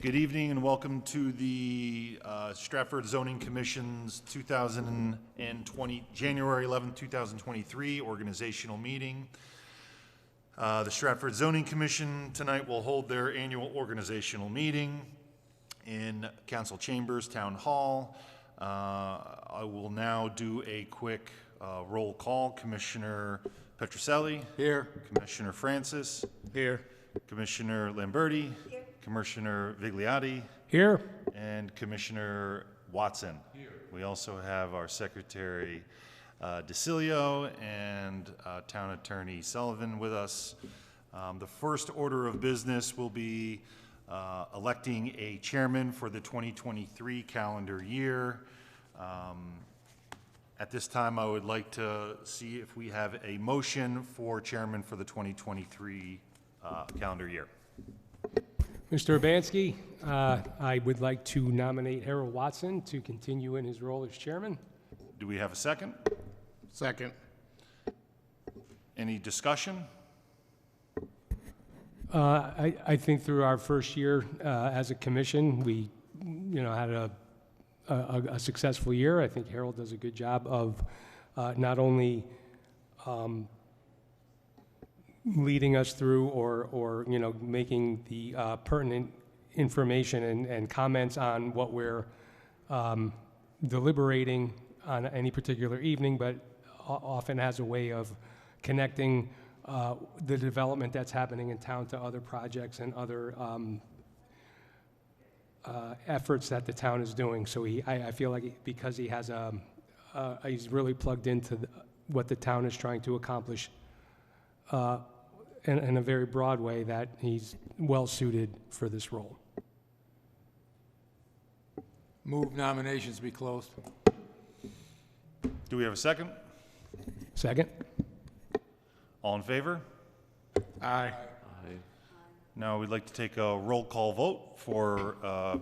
Good evening and welcome to the Stratford Zoning Commission's January 11, 2023 organizational meeting. The Stratford Zoning Commission tonight will hold their annual organizational meeting in Council Chambers, Town Hall. I will now do a quick roll call. Commissioner Petroselli. Here. Commissioner Francis. Here. Commissioner Lamberti. Here. Commissioner Vigliotti. Here. And Commissioner Watson. Here. We also have our Secretary DeCilio and Town Attorney Sullivan with us. The first order of business will be electing a chairman for the 2023 calendar year. At this time, I would like to see if we have a motion for chairman for the 2023 calendar year. Mr. Urbanski, I would like to nominate Harold Watson to continue in his role as chairman. Do we have a second? Second. Any discussion? I think through our first year as a commission, we, had a successful year. I think Harold does a good job of not only leading us through or making the pertinent information and comments on what we're deliberating on any particular evening, but often has a way of connecting the development that's happening in town to other projects and other efforts that the town is doing. So I feel like because he has he's really plugged into what the town is trying to accomplish in a very broad way, that he's well suited for this role. Move nominations be closed. Do we have a second? Second. All in favor? Aye. Now we'd like to take a roll call vote for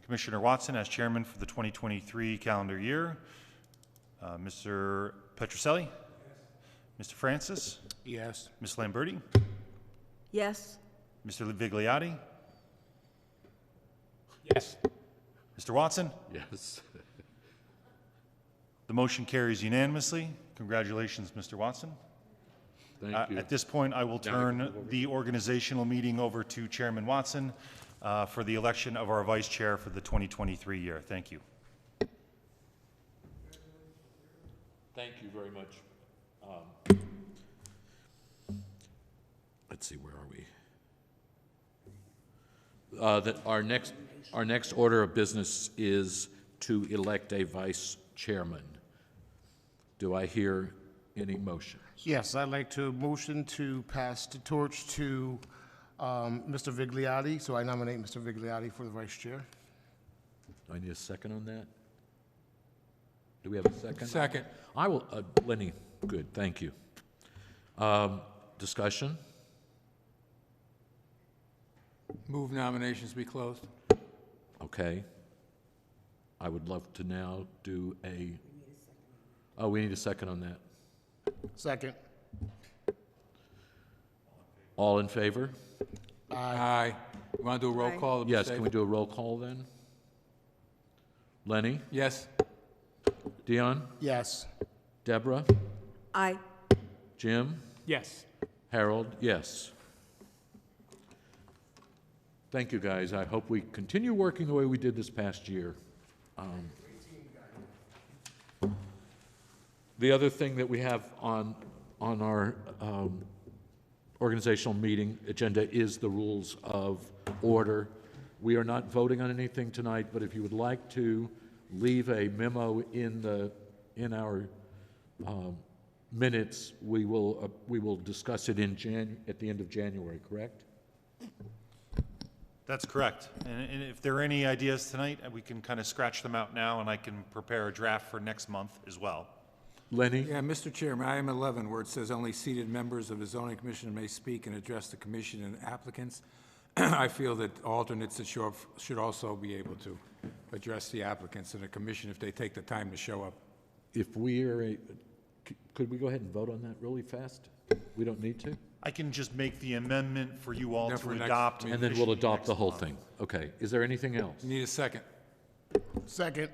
Commissioner Watson as chairman for the 2023 calendar year. Mr. Petroselli? Yes. Mr. Francis? Yes. Ms. Lamberti? Yes. Mr. Vigliotti? Yes. Mr. Watson? Yes. The motion carries unanimously. Congratulations, Mr. Watson. Thank you. At this point, I will turn the organizational meeting over to Chairman Watson for the election of our vice chair for the 2023 year. Thank you. Thank you very much. Let's see, where are we? Our next order of business is to elect a vice chairman. Do I hear any motion? Yes, I'd like to motion to pass the torch to Mr. Vigliotti. So I nominate Mr. Vigliotti for the vice chair. Do I need a second on that? Do we have a second? Second. I will, Lenny, good, thank you. Discussion? Move nominations be closed. Okay. I would love to now do oh, we need a second on that. Second. All in favor? Aye. You want to do a roll Aye. call? Yes, can we do a roll call then? Lenny? Yes. Dion? Yes. Deborah? Aye. Jim? Yes. Harold? Yes. Thank you, guys. I hope we continue working the way we did this past year. The other thing that we have on our organizational meeting agenda is the rules of order. We are not voting on anything tonight, but if you would like to leave a memo in our minutes, we will discuss it at the end of January, correct? That's correct. And if there are any ideas tonight, we can kind of scratch them out now, and I can prepare a draft for next month as well. Lenny? Yeah, Mr. Chairman, item 11, where it says only seated members of the zoning commission may speak and address the commission and applicants. I feel that alternates that show up should also be able to address the applicants and the commission if they take the time to show up. If we are could we go ahead and vote on that really fast? We don't need to? I can just make the amendment for you all Then to for next adopt. meeting. And then we'll officially adopt next the whole month. thing. Okay. Is there anything else? Need a second. Second.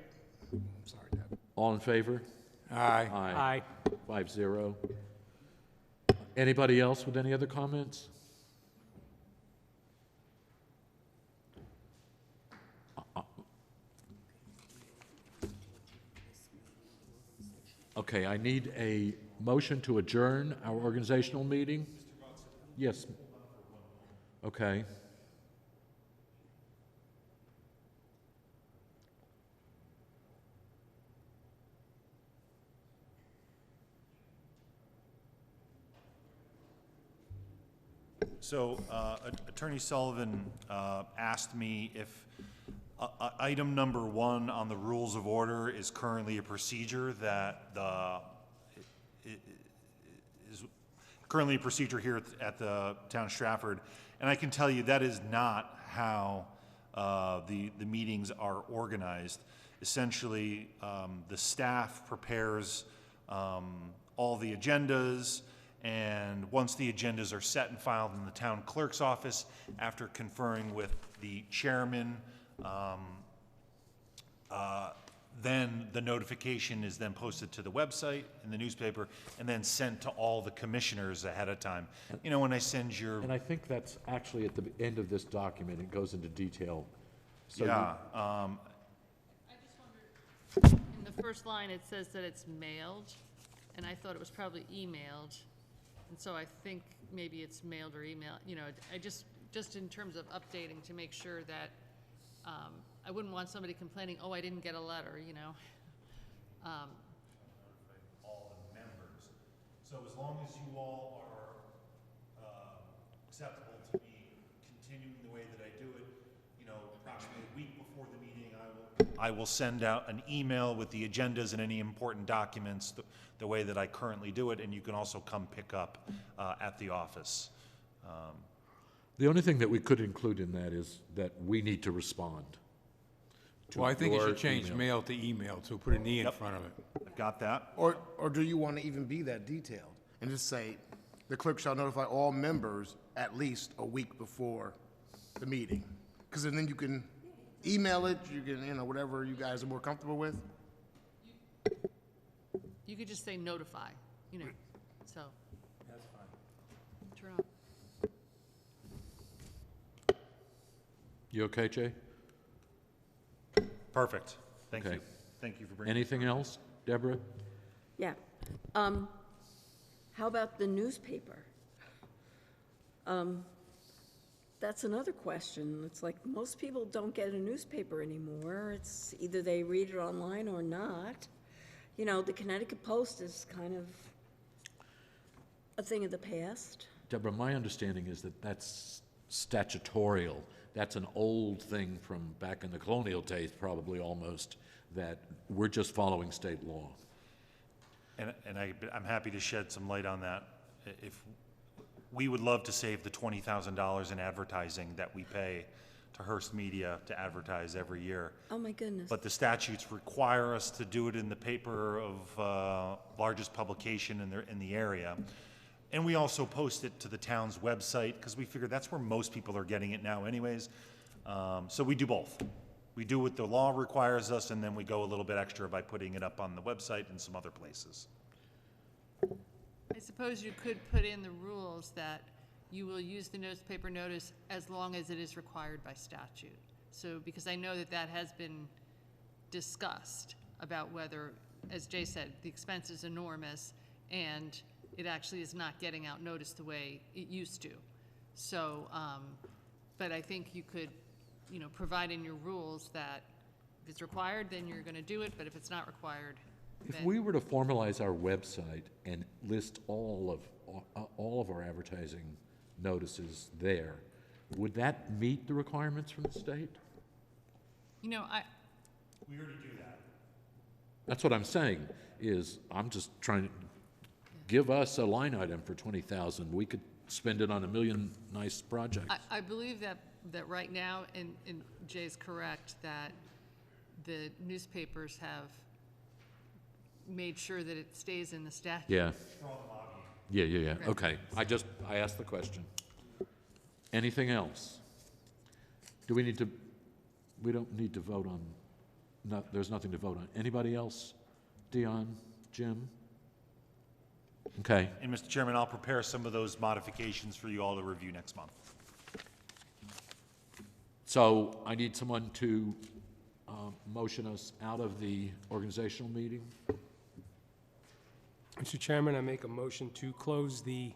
Sorry, Deb. All in favor? Aye. Aye. 5-0. Anybody else with any other comments? Okay, I need a motion to adjourn our organizational meeting. Yes. Okay. So Attorney Sullivan asked me if item number 1 on the rules of order is currently a procedure that is currently a procedure here at the town of Stratford. And I can tell you that is not how the meetings are organized. Essentially, the staff prepares all the agendas, and once the agendas are set and filed in the town clerk's office, after conferring with the chairman, then the notification is then posted to the website, in the newspaper, and then sent to all the commissioners ahead of time. You know, when I send your, And I think that's actually at the end of this document. It goes into detail. So you- yeah, I just wondered, in the first line, it says that it's mailed, and I thought it was probably emailed. And so I think maybe it's mailed or emailed, you know, I just in terms of updating to make sure that, I wouldn't want somebody complaining, oh, I didn't get a letter, you know? all the members. So as long as you all are acceptable to me continuing the way that I do it, you know, approximately a week before the meeting, I will send out an email with the agendas and any important documents the way that I currently do it, and you can also come pick up at the office. The only thing that we could include in that is that we need to respond. to Well, I think you your should change email. mail to email, to put an E in Yep. front of it. I've got that. Or do you want to even be that detailed and just say, the clerk shall notify all members at least a week before the meeting? Because then you can email it, you can, you know, whatever you guys are more comfortable with. You could just say notify, you know, so. That's fine. Turn on. You okay, Jay? Perfect. Thank Okay. you. Thank you for bringing it. Anything else, Deborah? Yeah. How about the newspaper? That's another question. It's like most people don't get a newspaper anymore. It's either they read it online or not. You know, the Connecticut Post is kind of a thing of the past. Deborah, my understanding is that that's statutorial. That's an old thing from back in the colonial days, probably almost, that we're just following state law. And I'm happy to shed some light on that. If, we would love to save the $20,000 in advertising that we pay to Hearst Media to advertise every year. Oh, my goodness. But the statutes require us to do it in the paper of largest publication in the area. And we also post it to the town's website, because we figure that's where most people are getting it now anyways. So we do both. We do what the law requires us, and then we go a little bit extra by putting it up on the website and some other places. I suppose you could put in the rules that you will use the newspaper notice as long as it is required by statute. So, because I know that that has been discussed about whether, as Jay said, the expense is enormous and it actually is not getting out notice the way it used to. So, but I think you could, you know, provide in your rules that if it's required, then you're gonna do it, but if it's not required, If then. we were to formalize our website and list all of our advertising notices there, would that meet the requirements from the state? You know, We already do that. That's what I'm saying, is I'm just trying to give us a line item for 20,000. We could spend it on a million nice projects. I believe that right now, and Jay's correct, that the newspapers have made sure that it stays in the statute. Yeah. Yeah. Okay. I asked the question. Anything else? Do we need to, we don't need to vote on, there's nothing to vote on. Anybody else? Dion, Jim? Okay. And Mr. Chairman, I'll prepare some of those modifications for you all to review next month. So I need someone to motion us out of the organizational meeting. Mr. Chairman, I make a motion to close the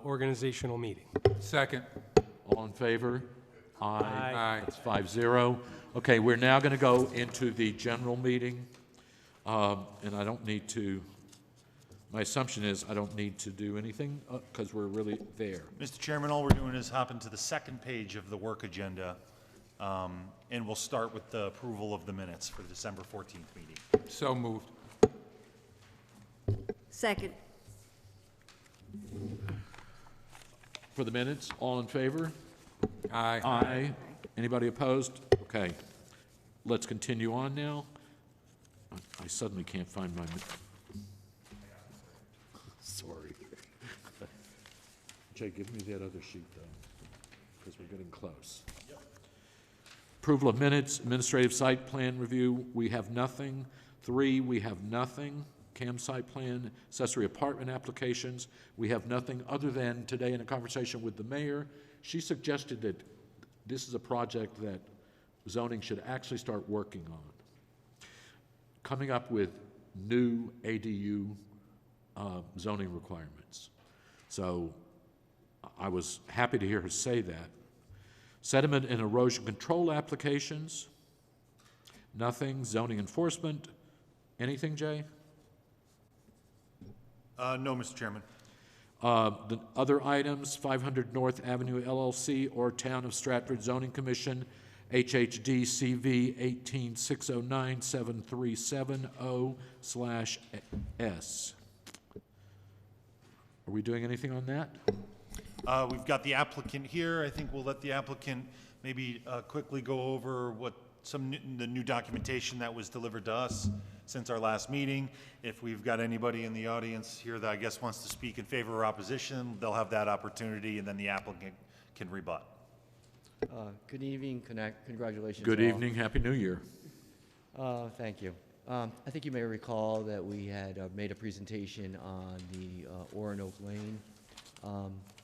organizational meeting. Second. All in favor? Aye. Aye. It's 5-0. Okay, we're now going to go into the general meeting, and I don't need to, my assumption is I don't need to do anything because we're really there. Mr. Chairman, all we're doing is hopping to the second page of the work agenda, and we'll start with the approval of the minutes for the December 14th meeting. So moved. Second. For the minutes, all in favor? Aye. Aye. Anybody opposed? Okay. Let's continue on now. I suddenly can't find my, sorry. Jay, give me that other sheet, though, because we're getting close. Approval of minutes, administrative site plan review, we have nothing. 3, we have nothing. Campsite plan, accessory apartment applications, we have nothing other than today in a conversation with the mayor, she suggested that this is a project that zoning should actually start working on. Coming up with new ADU zoning requirements. So I was happy to hear her say that. Sediment and erosion control applications, nothing. Zoning enforcement, anything, Jay? No, Mr. Chairman. The other items, 500 North Avenue LLC or Town of Stratford Zoning Commission, HHD CV 186097370/S. Are we doing anything on that? We've got the applicant here. I think we'll let the applicant maybe quickly go over what the new documentation that was delivered to us since our last meeting. If we've got anybody in the audience here that I guess wants to speak in favor or opposition, they'll have that opportunity, and then the applicant can rebut. Good evening, congratulations. Good all. evening, Happy New Year. Thank you. I think you may recall that we had made a presentation on the Oronoke Lane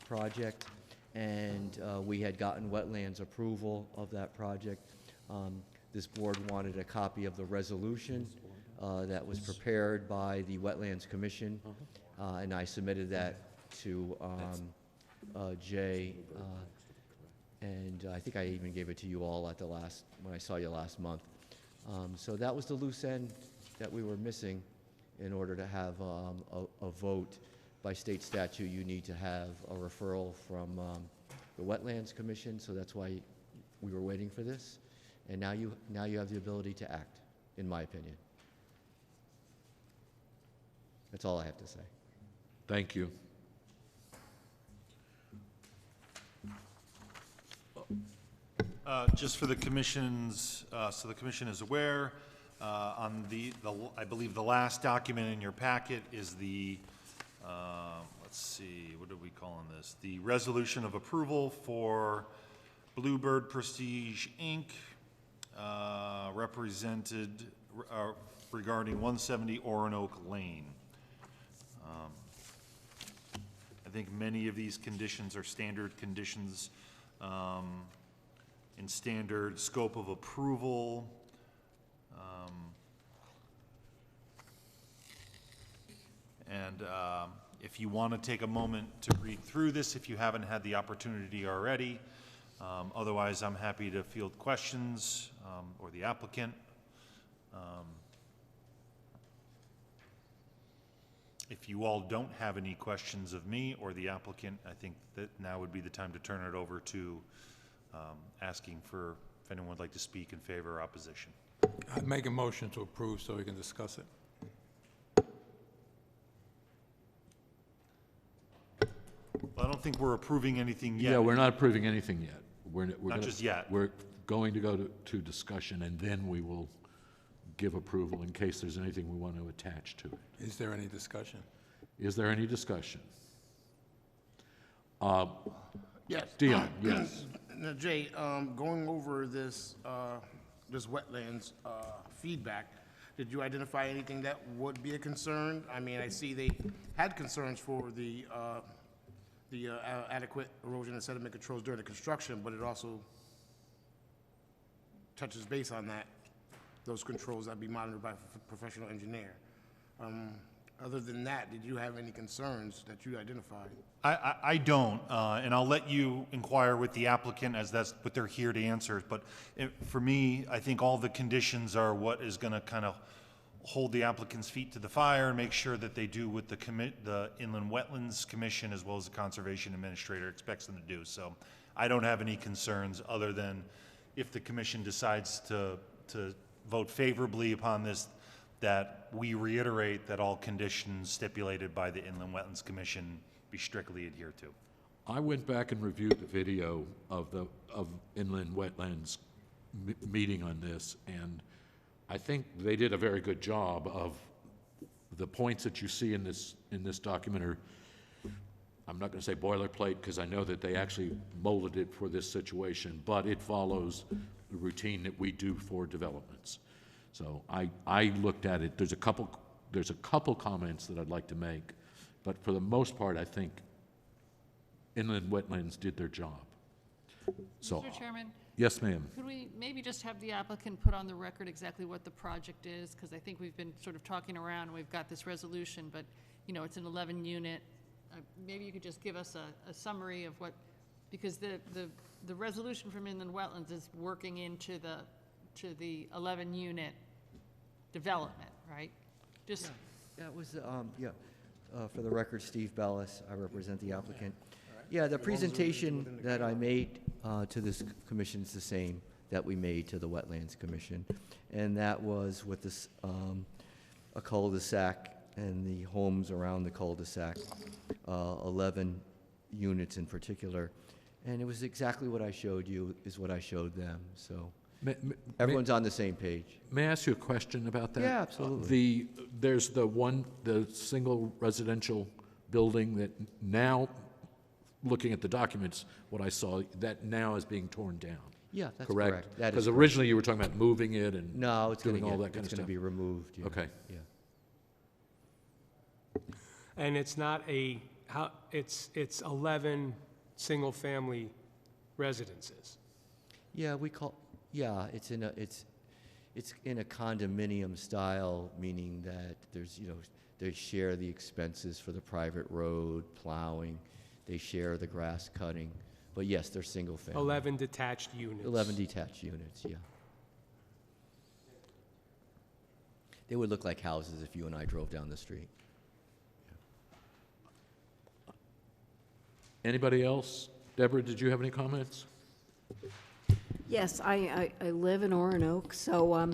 project, and we had gotten wetlands approval of that project. This board wanted a copy of the resolution that was prepared by the Wetlands Commission, and I submitted that to Jay, and I think I even gave it to you all at the last, when I saw you last month. So that was the loose end that we were missing in order to have a vote. By state statute, you need to have a referral from the Wetlands Commission, so that's why we were waiting for this. And now you have the ability to act, in my opinion. That's all I have to say. Thank you. Just for the commission's, so the commission is aware, on I believe the last document in your packet is the, let's see, what are we calling this? The resolution of approval for Bluebird Prestige, Inc., represented regarding 170 Oronoke Lane. I think many of these conditions are standard conditions in standard scope of approval. And if you want to take a moment to read through this, if you haven't had the opportunity already, otherwise I'm happy to field questions, or the applicant. If you all don't have any questions of me or the applicant, I think that now would be the time to turn it over to asking for if anyone would like to speak in favor or opposition. I'd make a motion to approve so we can discuss it. Well, I don't think we're approving anything yet. Yeah, we're not approving anything yet. We're Not gonna- just yet. We're going to go to discussion, and then we will give approval in case there's anything we want to attach to it. Is there any discussion? Is there any discussion? Yes. Dion, yes. Now, Jay, going over this, this wetlands feedback, did you identify anything that would be a concern? I mean, I see they had concerns for the adequate erosion and sediment controls during the construction, but it also touches base on that, those controls that be monitored by a professional engineer. Other than that, did you have any concerns that you identified? I don't, and I'll let you inquire with the applicant as that's what they're here to answer. But for me, I think all the conditions are what is going to kind of hold the applicant's feet to the fire and make sure that they do what the Inland Wetlands Commission as well as the Conservation Administrator expects them to do. So I don't have any concerns other than if the commission decides to vote favorably upon this, that we reiterate that all conditions stipulated by the Inland Wetlands Commission be strictly adhered to. I went back and reviewed the video of Inland Wetlands meeting on this, and I think they did a very good job of the points that you see in this document are, I'm not going to say boilerplate because I know that they actually molded it for this situation, but it follows the routine that we do for developments. So I looked at it. There's a couple comments that I'd like to make, but for the most part, I think Inland Wetlands did their job. So, Mr. Chairman, yes, ma'am. could we maybe just have the applicant put on the record exactly what the project is? Because I think we've been sort of talking around, and we've got this resolution, but, you know, it's an 11-unit. Maybe you could just give us a summary of what, because the resolution from Inland Wetlands is working into the 11-unit development, right? Just, That was, for the record, Steve Bellis, I represent the applicant. Yeah, the presentation that I made to this commission is the same that we made to the Wetlands Commission, and that was with this, a cul-de-sac and the homes around the cul-de-sac, 11 units in particular, and it was exactly what I showed you is what I showed them, so everyone's on the same page. May I ask you a question about that? Yeah, absolutely. There's the single residential building that now, looking at the documents, what I saw, that now is being torn down. Yeah, that's correct. That is Because correct. originally you were talking about moving it and No, it's doing all that kind of it's stuff. gonna be removed. Yeah. Okay. Yeah. And it's not it's 11 single-family residences. Yeah, it's in a condominium style, meaning that there's, they share the expenses for the private road, plowing, they share the grass cutting, but yes, they're single family. 11 detached units. 11 detached units, yeah. They would look like houses if you and I drove down the street. Anybody else? Deborah, did you have any comments? Yes, I live in Oronoque, so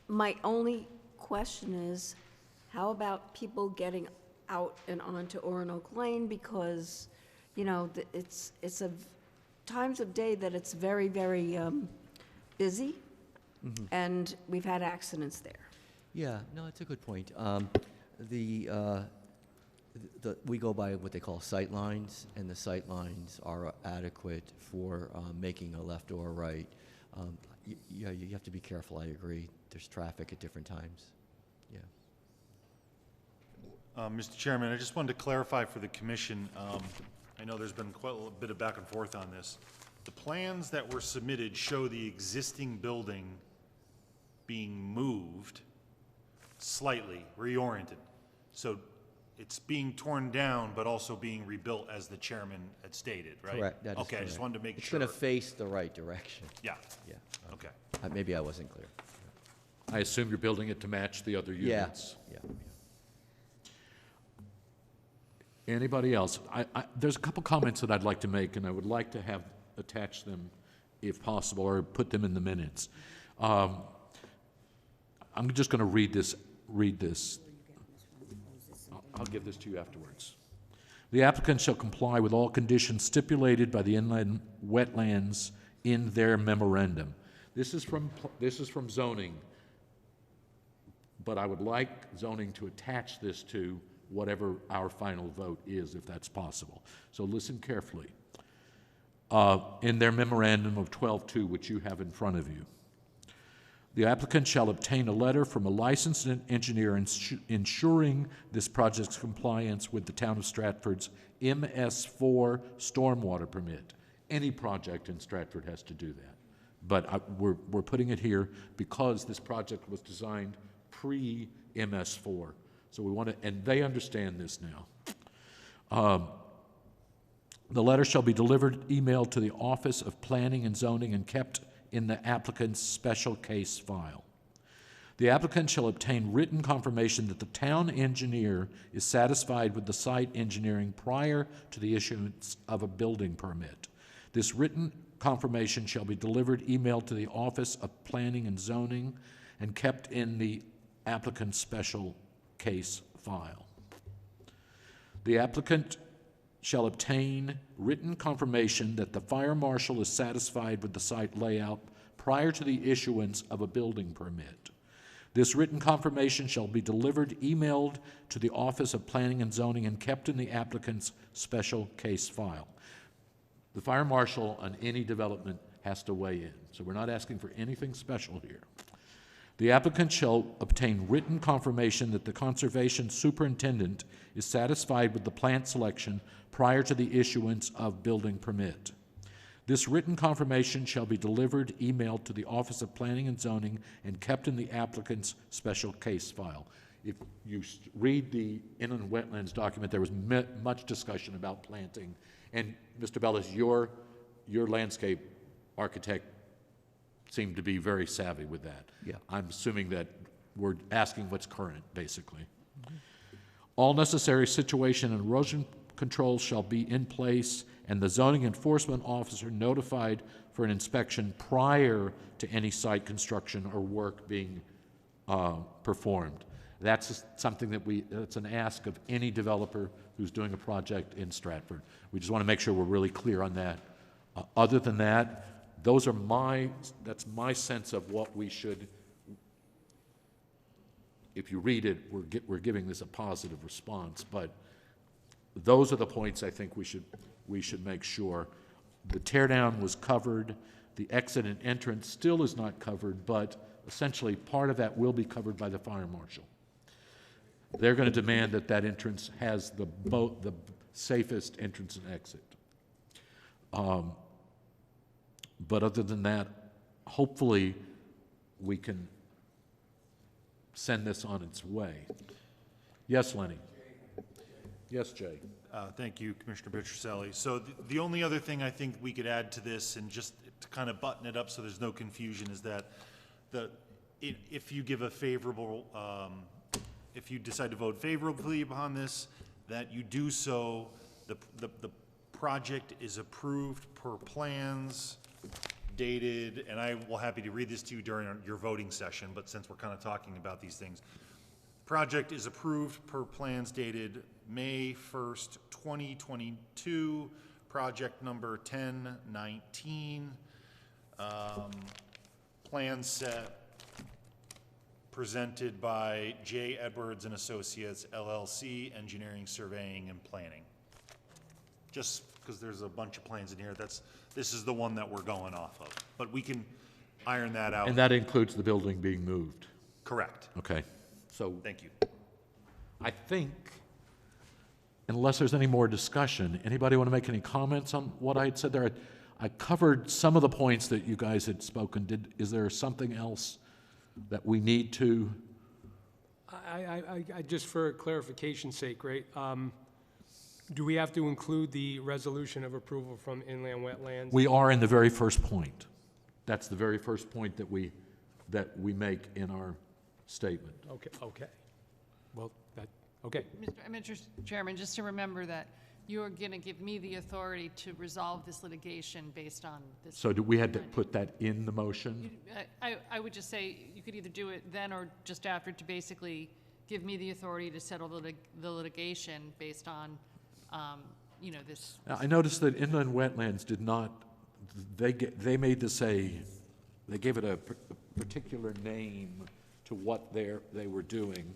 my only question is, how about people getting out and onto Oronoque Lane? Because, it's a times of day that it's very, very busy, and we've had accidents there. Yeah, no, it's a good point. We go by what they call sight lines, and the sight lines are adequate for making a left or a right. Yeah, you have to be careful, I agree. There's traffic at different times. Yeah. Mr. Chairman, I just wanted to clarify for the commission, I know there's been quite a bit of back and forth on this. The plans that were submitted show the existing building being moved slightly, reoriented. So it's being torn down, but also being rebuilt, as the chairman had stated, right? Correct, that is Okay, I correct. just wanted to make It's sure. going to face the right direction. Yeah, Yeah. okay. Maybe I wasn't clear. I assume you're building it to match the other Yeah, units. yeah. Anybody else? There's a couple comments that I'd like to make, and I would like to have attached them, if possible, or put them in the minutes. I'm just going to read this. I'll give this to you afterwards. The applicant shall comply with all conditions stipulated by the Inland Wetlands in their memorandum. This is from zoning, but I would like zoning to attach this to whatever our final vote is, if that's possible. So listen carefully. In their memorandum of 12-2, which you have in front of you, the applicant shall obtain a letter from a licensed engineer ensuring this project's compliance with the Town of Stratford's MS4 stormwater permit. Any project in Stratford has to do that. But we're putting it here because this project was designed pre-MS4. So we want to, and they understand this now. The letter shall be delivered, emailed to the Office of Planning and Zoning and kept in the applicant's special case file. The applicant shall obtain written confirmation that the town engineer is satisfied with the site engineering prior to the issuance of a building permit. This written confirmation shall be delivered, emailed to the Office of Planning and Zoning and kept in the applicant's special case file. The applicant shall obtain written confirmation that the fire marshal is satisfied with the site layout prior to the issuance of a building permit. This written confirmation shall be delivered, emailed to the Office of Planning and Zoning and kept in the applicant's special case file. The fire marshal on any development has to weigh in, so we're not asking for anything special here. The applicant shall obtain written confirmation that the conservation superintendent is satisfied with the plant selection prior to the issuance of building permit. This written confirmation shall be delivered, emailed to the Office of Planning and Zoning and kept in the applicant's special case file. If you read the inland wetlands document, there was much discussion about planting. And Mr. Bellis, your landscape architect seemed to be very savvy with that. Yeah. I'm assuming that we're asking what's current, basically. Mm-hmm. All necessary situation and erosion controls shall be in place and the zoning enforcement officer notified for an inspection prior to any site construction or work being performed. That's something that that's an ask of any developer who's doing a project in Stratford. We just want to make sure we're really clear on that. Other than that, that's my sense of what we should, if you read it, we're giving this a positive response, but those are the points I think we should make sure. The tear down was covered, the exit and entrance still is not covered, but essentially part of that will be covered by the fire marshal. They're going to demand that that entrance has the safest entrance and exit. But other than that, hopefully we can send this on its way. Yes, Lenny. Yes, Jay. Thank you, Commissioner Petroselli. So the only other thing I think we could add to this, and just to kind of button it up so there's no confusion, is that if you give a favorable, if you decide to vote favorably upon this, that you do so, the project is approved per plans dated, and I will happy to read this to you during your voting session, but since we're kind of talking about these things, project is approved per plans dated May 1st, 2022, project number 1019, plan set presented by J. Edwards and Associates, LLC, Engineering, Surveying, and Planning. Just because there's a bunch of plans in here, this is the one that we're going off of. But we can iron that out. And that includes the building being moved? Correct. Okay. So Thank you. I think, unless there's any more discussion, anybody want to make any comments on what I had said there? I covered some of the points that you guys had spoken. Is there something else that we need to? I just for clarification's sake, right? Do we have to include the resolution of approval from inland wetlands? We are in the very first point. That's the very first point that we make in our statement. Okay. Well, okay. Mr. Chairman, just to remember that you're going to give me the authority to resolve this litigation based on this. So do we had to put that in the motion? I would just say you could either do it then or just after to basically give me the authority to settle the litigation based on, this. Now, I noticed that inland wetlands did not, they made this they gave it a particular name to what they were doing.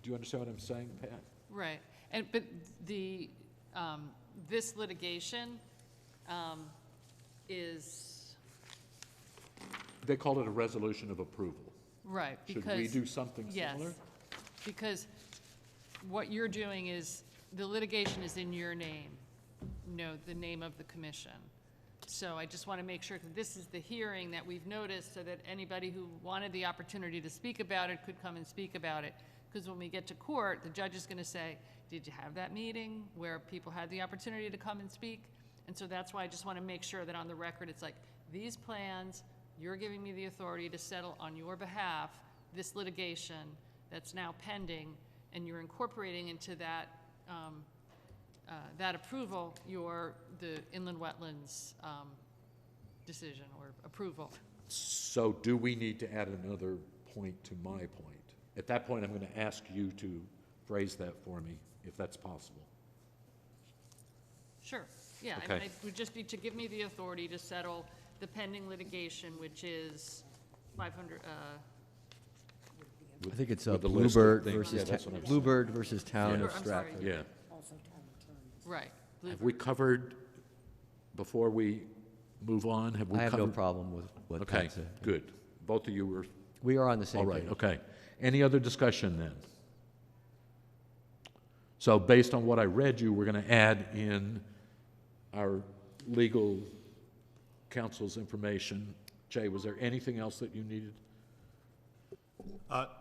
Do you understand what I'm saying, Pat? Right, but the, this litigation, is, They call it a resolution of approval. right, because. Should we do something Yes, similar? because what you're doing is, the litigation is in your name, the name of the commission. So I just want to make sure that this is the hearing that we've noticed, so that anybody who wanted the opportunity to speak about it could come and speak about it. Because when we get to court, the judge is going to say, did you have that meeting where people had the opportunity to come and speak? And so that's why I just want to make sure that on the record, it's like, these plans, you're giving me the authority to settle on your behalf this litigation that's now pending, and you're incorporating into that, that approval, the inland wetlands decision or approval. So do we need to add another point to my point? At that point, I'm going to ask you to phrase that for me, if that's possible. Sure, yeah, I Okay. mean, it would just be to give me the authority to settle the pending litigation, which is 500, I think it's with the list of Bluebird things. versus, Yeah, that's what I'm saying. Bluebird versus Town Yeah. of I'm sorry. Stratford. Yeah. right. Have we covered, before we move on, have we I covered? have no problem with what Okay, Pat said. good. Both of you were, We are on the all same right, page. okay. Any other discussion then? So based on what I read you, we're going to add in our legal counsel's information. Jay, was there anything else that you needed?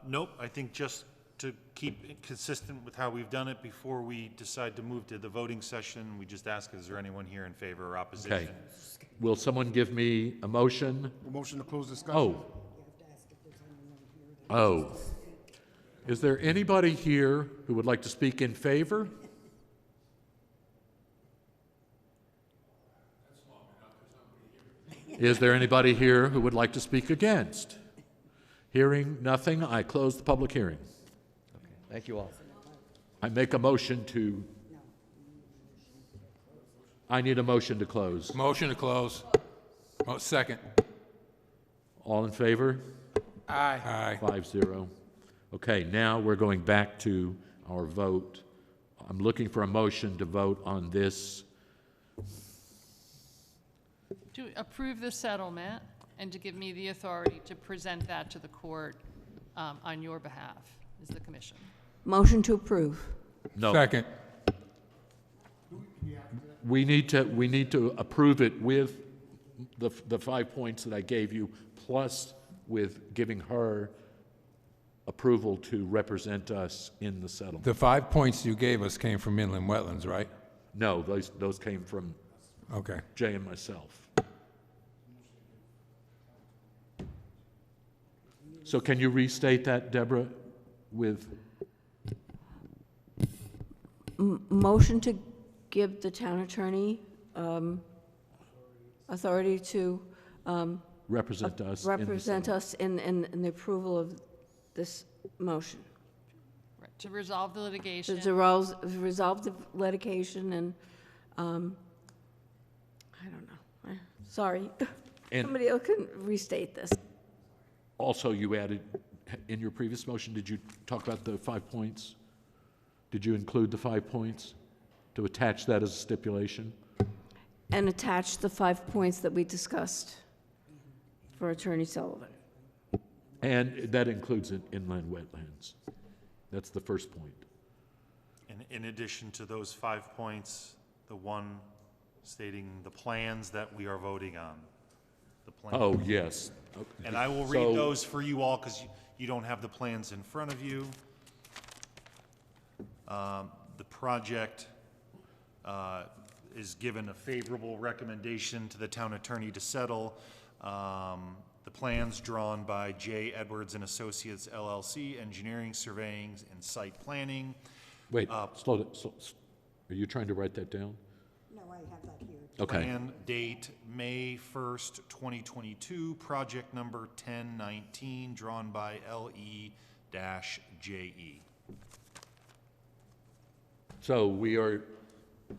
Nope, I think just to keep it consistent with how we've done it before we decide to move to the voting session, we just ask, is there anyone here in favor or opposition? Okay. Will someone give me a motion? Motion to close discussion. Oh. Oh. Is there anybody here who would like to speak in favor? Is there anybody here who would like to speak against? Hearing nothing, I close the public hearing. Thank you all. I make a motion to, I need a motion to close. Motion to close. Oh, second. All in favor? Aye. Aye. 5-0. Okay, now we're going back to our vote. I'm looking for a motion to vote on this. To approve the settlement and to give me the authority to present that to the court on your behalf, is the commission. Motion to approve. No, Second. we need to approve it with the 5 points that I gave you, plus with giving her approval to represent us in the settlement. The 5 points you gave us came from inland wetlands, right? No, those came from Okay. Jay and myself. So can you restate that, Deborah, with, Motion to give the town attorney authority to represent us in the represent settlement? us in the approval of this motion. Right, to resolve the litigation. To resolve the litigation and, I don't know. Sorry. And- Somebody else can restate this. Also, you added, in your previous motion, did you talk about the 5 points? Did you include the 5 points to attach that as a stipulation? And attach the 5 points that we discussed for Attorney Sullivan. And that includes inland wetlands. That's the first point. And in addition to those 5 points, the one stating the plans that we are voting on. The plans. Oh, yes. And I will So- read those for you all, because you don't have the plans in front of you. The project is given a favorable recommendation to the town attorney to settle. The plans drawn by J. Edwards and Associates LLC, Engineering, Surveying, and Site Planning. Wait, slow it. Are you trying to write that down? No, I have that here. Okay. Plan date May 1st, 2022, project number 1019, drawn by LE-JE. So we are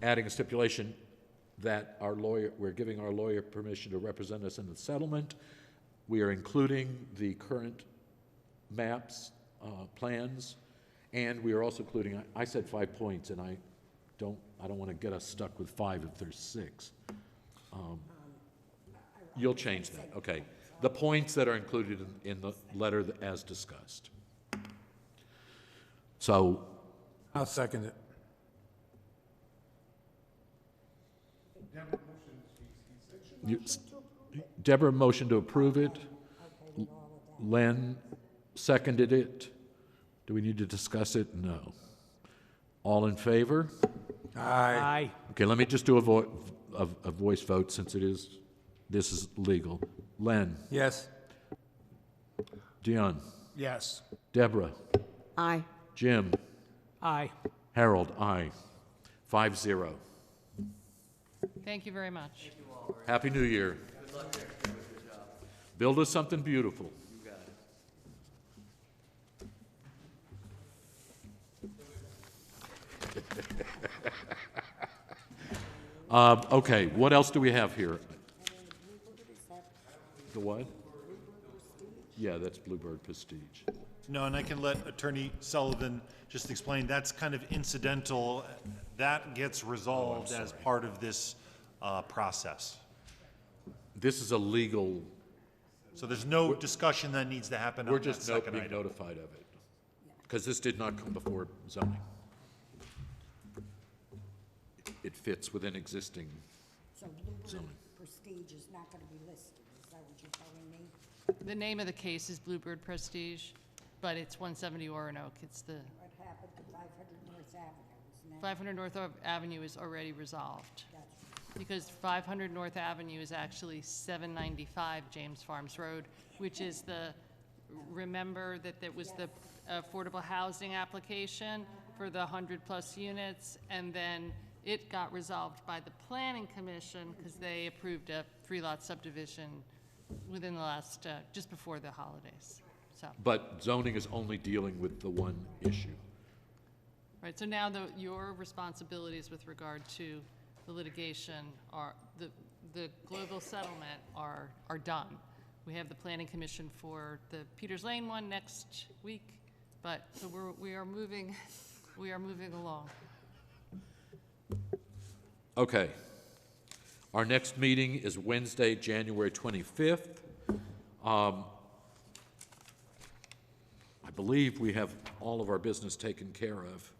adding a stipulation that we're giving our lawyer permission to represent us in the settlement. We are including the current maps, plans, And we are also including, I said 5 points, and I don't want to get us stuck with 5 if there's 6. You'll change that, okay. The points that are included in the letter as discussed. So, I'll second it. Deborah motioned to approve it. Len seconded it. Do we need to discuss it? No. All in favor? Aye. Okay, let me just do a voice vote since this is legal. Len? Yes. Dion? Yes. Deborah? Aye. Jim? Aye. Harold? Aye. 5-0. Thank you very much. Happy New Year. Build us something beautiful. Okay, what else do we have here? The what? Yeah, that's Bluebird Prestige. No, and I can let Attorney Sullivan just explain, that's kind of incidental. That gets resolved as part of this process. This is a legal, So there's no discussion that needs to happen we're on that just second being item. notified of it. Because this did not come before zoning. It fits within existing So Bluebird zoning. Prestige is not gonna be listed, is that what you're telling me? The name of the case is Bluebird Prestige, but it's 170 Oronoque. It's the What happened to 500 North Avenue, isn't that? 500 North Avenue is already resolved. Gotcha. Because 500 North Avenue is actually 795 James Farms Road, which is remember that there was the affordable housing application for the 100-plus units, and then it got resolved by the Planning Commission because they approved a 3-lot subdivision within the last, just before the holidays, so. But zoning is only dealing with the one issue. Right, so now your responsibilities with regard to the litigation are, the global settlement are done. We have the Planning Commission for the Peters Lane one next week, but, so we are moving along. Okay. Our next meeting is Wednesday, January 25th. I believe we have all of our business taken care of.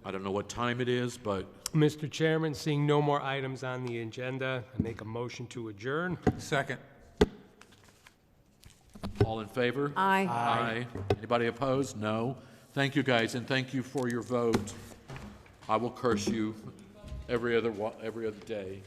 I don't know what time it is, but Mr. Chairman, seeing no more items on the agenda, I make a motion to adjourn. Second. all in favor? Aye. Aye. Anybody opposed? No. Thank you, guys, and thank you for your vote. I will curse you every other day.